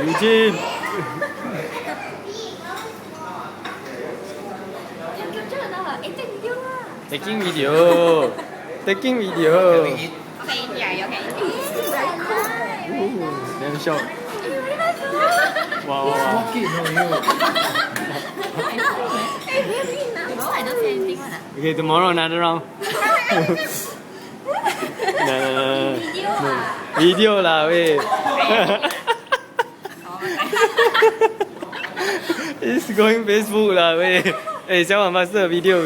Eugene. Em kêu chứ là em take video à. Taking video. Taking video. Okay, yeah, okay. Very cool. Damn shock. Wow. Smoky, no, you. No, I don't say anything one. Okay, tomorrow another round. No. Video à. Video lah, weh. It's going Facebook lah, weh. Hey, 小碗 master video.